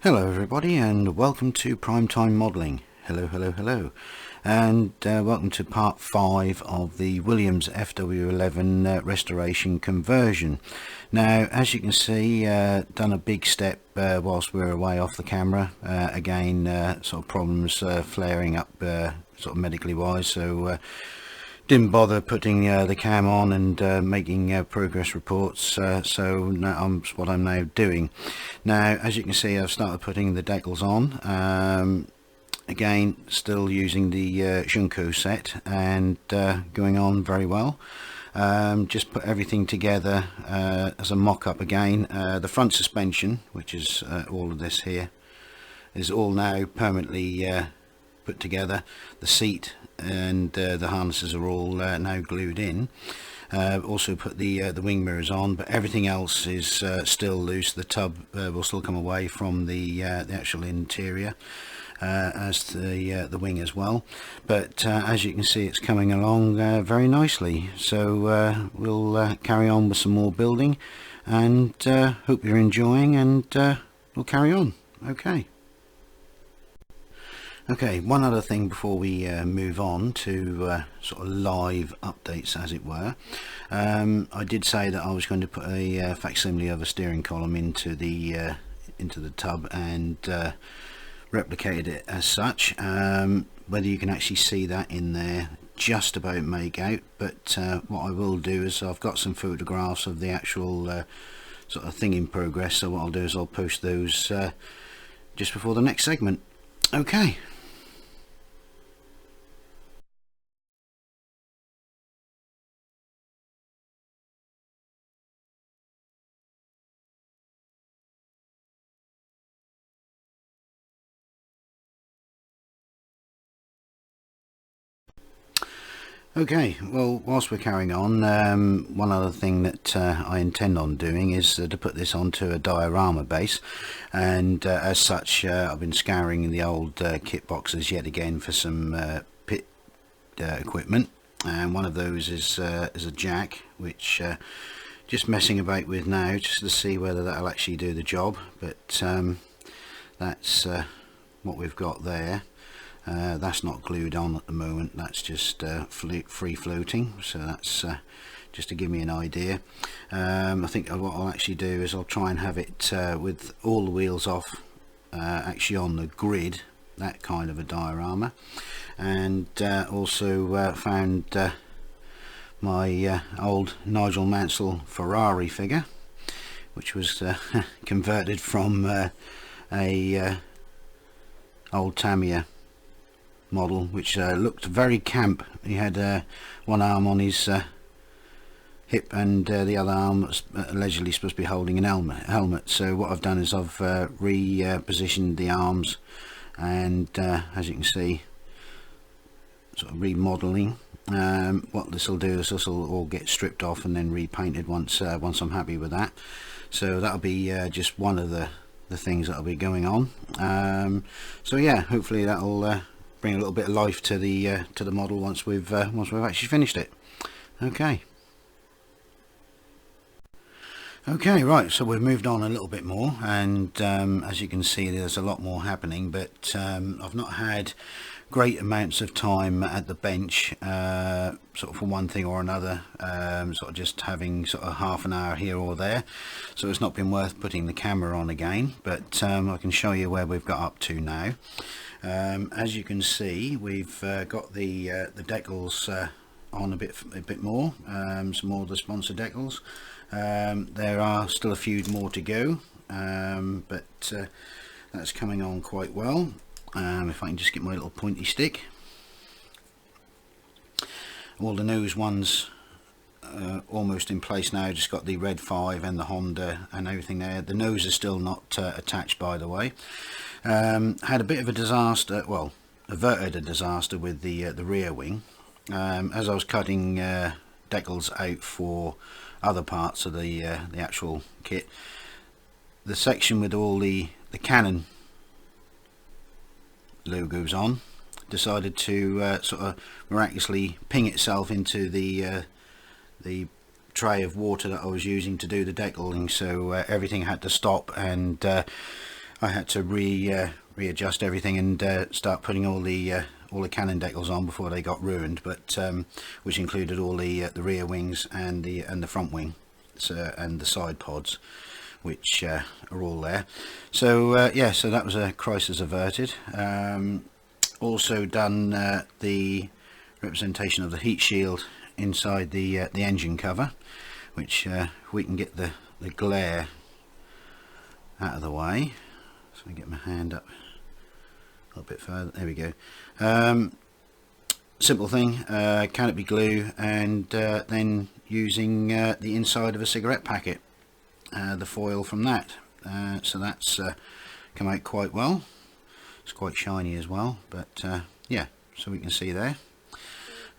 Hello everybody and welcome to Primetime Modelling. Hello, and welcome to part 5 of the Williams FW11 restoration conversion. Now, as you can see, done a big step whilst we were away off the camera. Again, sort of problems flaring up sort of medically wise, so didn't bother putting the cam on and making progress reports, so now what I'm now doing. Now, as you can see, I've started putting the decals on. Again, still using the Junko set and going on very well. Just put everything together as a mock-up again. The front suspension, which is all of this here, is all now permanently put together. The seat and the harnesses are all now glued in. Also put the wing mirrors on, but everything else is still loose. The tub will still come away from the actual interior, as the wing as well. But as you can see, it's coming along very nicely. So we'll carry on with some more building, and hope you're enjoying, and we'll carry on. Okay, one other thing before we move on to sort of live updates, as it were. I did say that I was going to put a facsimile of a steering column into the tub and replicated it as such. Whether you can actually see that in there, just about make out, but what I will do is I've got some photographs of the actual sort of thing in progress, so what I'll do is I'll post those just before the next segment. Okay. Okay, well, whilst we're carrying on, one other thing that I intend on doing is to put this onto a diorama base, and as such I've been scouring the old kit boxes yet again for some pit equipment, and one of those is a jack, which just messing about with now just to see whether that'll actually do the job, but that's what we've got there. That's not glued on at the moment, that's just free floating, so that's just to give me an idea. I think what I'll actually do is I'll try and have it with all the wheels off, actually on the grid, that kind of a diorama. And also found my old Nigel Mansell Ferrari figure, which was converted from a old Tamiya model, which looked very camp. He had one arm on his hip, and the other arm was allegedly supposed to be holding an helmet. So what I've done is I've repositioned the arms, and as you can see, sort of remodeling. What this will do is this will all get stripped off and then repainted once I'm happy with that. So that'll be just one of the things that'll be going on. So yeah, hopefully that'll bring a little bit of life to the model once we've actually finished it. Okay, right, so we've moved on a little bit more, and as you can see, there's a lot more happening, but I've not had great amounts of time at the bench, sort of for one thing or another, sort of just having sort of half an hour here or there, so it's not been worth putting the camera on again, but I can show you where we've got up to now. As you can see, we've got the decals on a bit more, some more of the sponsor decals. There are still a few more to go, but that's coming on quite well. If I can just get my little pointy stick. All the nose ones almost in place now, just got the Red 5 and the Honda and everything there. The nose is still not attached, by the way. Had a bit of a disaster, well, averted a disaster with the rear wing. As I was cutting decals out for other parts of the actual kit, the section with all the Canon logos on decided to sort of miraculously ping itself into the tray of water that I was using to do the decaling, so everything had to stop, and I had to readjust everything and start putting all the cannon decals on before they got ruined, but which included all the rear wings and the front wing, so, and the side pods, which are all there. So yeah, so that was a crisis averted. Also done the representation of the heat shield inside the engine cover, which if we can get the glare out of the way, so I get my hand up a little bit further, there we go. Simple thing, canopy glue, and then using the inside of a cigarette packet, the foil from that, so that's come out quite well. It's quite shiny as well, but yeah, so we can see there.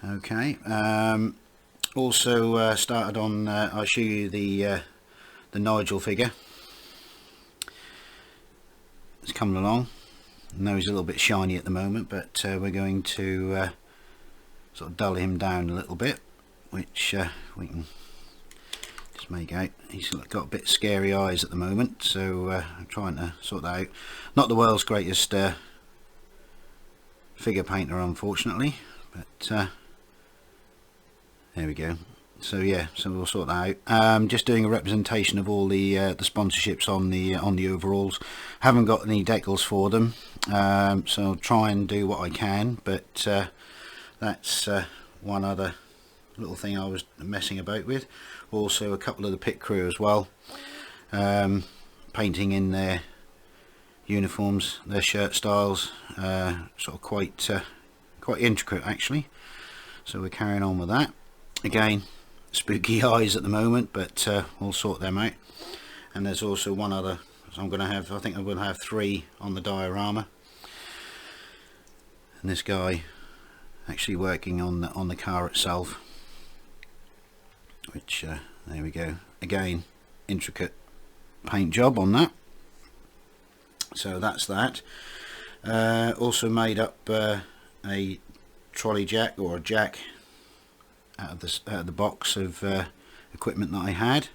Okay, also started on, I'll show you the Nigel figure. It's coming along. I know he's a little bit shiny at the moment, but we're going to sort of dull him down a little bit, which we can just make out. He's got a bit scary eyes at the moment, so I'm trying to sort that out. Not the world's greatest figure painter, unfortunately, but there we go. So yeah, so we'll sort that out. Just doing a representation of all the sponsorships on the overalls. Haven't got any decals for them, so I'll try and do what I can, but that's one other little thing I was messing about with. Also a couple of the pit crew as well, painting in their uniforms, their shirt styles, sort of quite intricate actually. So we're carrying on with that. Again, spooky eyes at the moment, but we'll sort them out. And there's also one other, so I'm going to have, I think I will have 3 on the diorama. And this guy actually working on the car itself, which there we go. Again, intricate paint job on that. So that's that. Also made up a trolley jack, or a jack, out of the box of equipment that I had.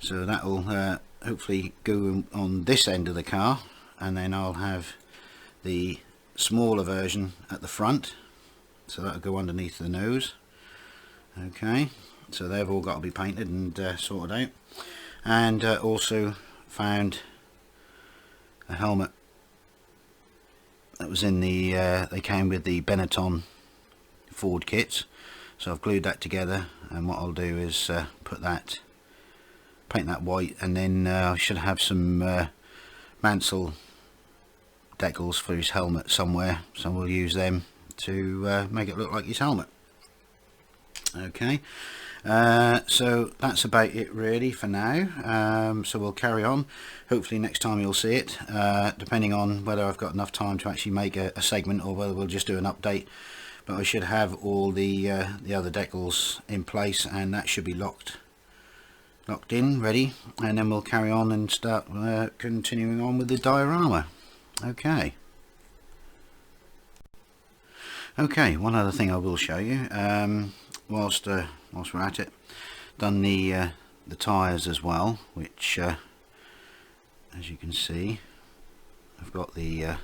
So that will hopefully go on this end of the car, and then I'll have the smaller version at the front, so that'll go underneath the nose. Okay, so they've all got to be painted and sorted out. And also found a helmet that was in the they came with the Benetton Ford kits, so I've glued that together, and what I'll do is paint that white, and then I should have some Mansell decals for his helmet somewhere, so we'll use them to make it look like his helmet. Okay, so that's about it really for now. So we'll carry on. Hopefully next time you'll see it, depending on whether I've got enough time to actually make a segment, or whether we'll just do an update. But I should have all the other decals in place, and that should be locked in, ready, and then we'll carry on and start continuing on with the diorama. Okay. Okay, one other thing I will show you, whilst we're at it, done the tyres as well, which as you can see, I've got the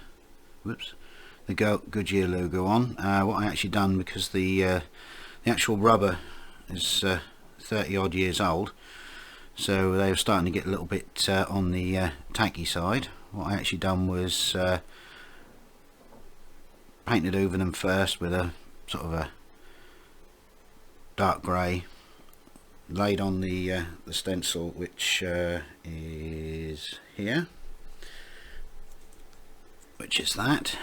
the Goodyear logo on. What I actually done, because the actual rubber is 30 odd years old, so they were starting to get a little bit on the tacky side. What I actually done was painted over them first with a sort of a dark grey, laid on the stencil, which is here, which is that,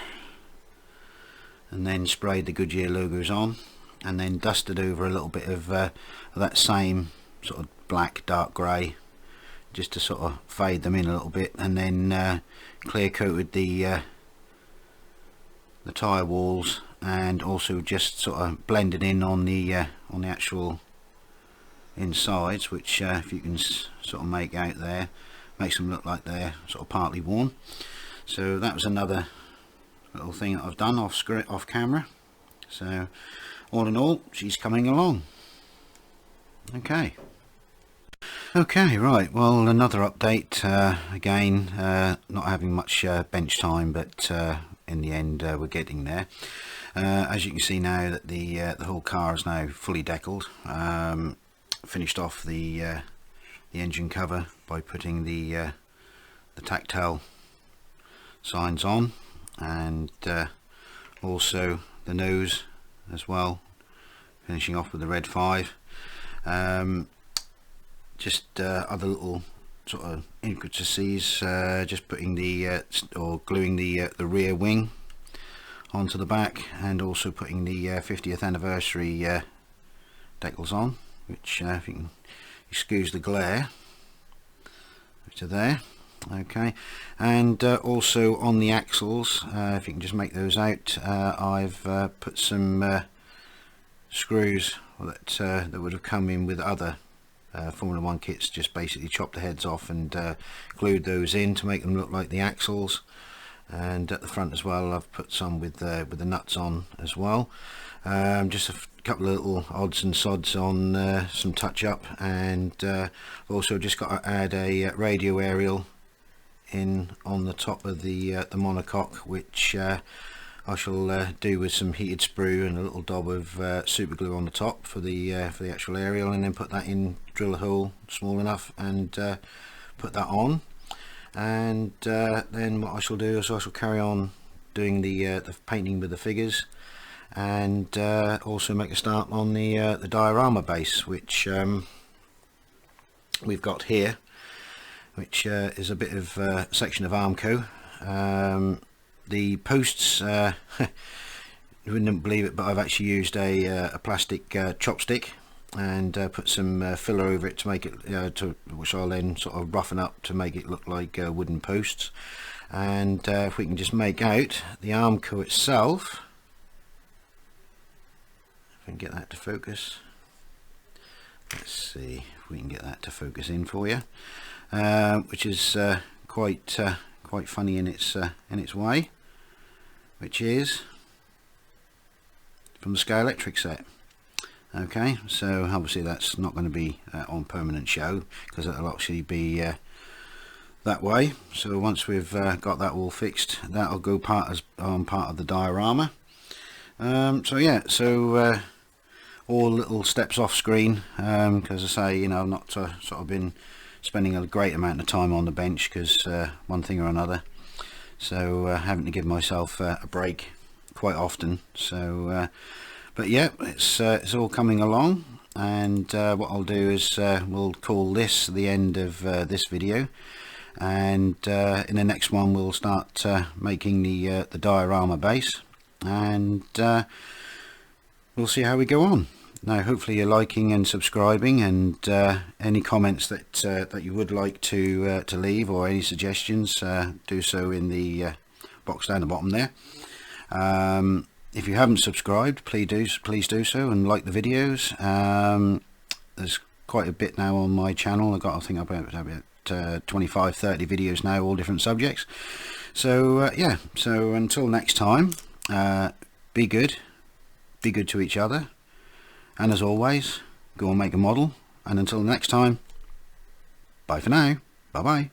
and then sprayed the Goodyear logos on, and then dusted over a little bit of that same sort of black dark grey, just to sort of fade them in a little bit, and then clear coated the tyre walls, and also just sort of blended in on the actual insides, which if you can sort of make out there, makes them look like they're sort of partly worn. So that was another little thing that I've done off camera. So all in all, she's coming along. Okay. Okay, right, well, another update. Again, not having much bench time, but in the end we're getting there. As you can see now that the whole car is now fully decaled. Finished off the engine cover by putting the tactile signs on, and also the nose as well, finishing off with the red 5. Just other little sort of intricacies, just putting the or gluing the rear wing onto the back, and also putting the 50th anniversary decals on, which if you can excuse the glare, which are there. Okay, and also on the axles, if you can just make those out, I've put some screws that would have come in with other Formula 1 kits, just basically chopped the heads off and glued those in to make them look like the axles. And at the front as well, I've put some with the nuts on as well. Just a couple of little odds and sods on some touch up, and I've also just got to add a radio aerial in on the top of the monocoque, which I shall do with some heated sprue and a little daub of super glue on the top for the actual aerial, and then put that in, drill a hole small enough, and put that on. And then what I shall do is I shall carry on doing the painting with the figures, and also make a start on the diorama base, which we've got here, which is a bit of section of Armco. The posts, you wouldn't believe it, but I've actually used a plastic chopstick and put some filler over it to make it, which I'll then sort of roughen up to make it look like wooden posts. And if we can just make out the Armco itself, if I can get that to focus. Let's see if we can get that to focus in for you, which is quite funny in its way, which is from the Scale Electric set. Okay, so obviously that's not going to be on permanent show, because it'll actually be that way. So once we've got that all fixed, that'll go part of the diorama. So yeah, so all little steps off screen, because I say, you know, I've not sort of been spending a great amount of time on the bench, because one thing or another, so having to give myself a break quite often. So but yeah, it's all coming along, and what I'll do is we'll call this the end of this video, and in the next one we'll start making the diorama base, and we'll see how we go on. Now hopefully you're liking and subscribing, and any comments that you would like to leave, or any suggestions, do so in the box down the bottom there. If you haven't subscribed, please do so, and like the videos. There's quite a bit now on my channel. I've got, I think, about 25-30 videos now, all different subjects. So yeah, so until next time, be good to each other, and as always, go and make a model. And until next time, bye for now. Bye bye.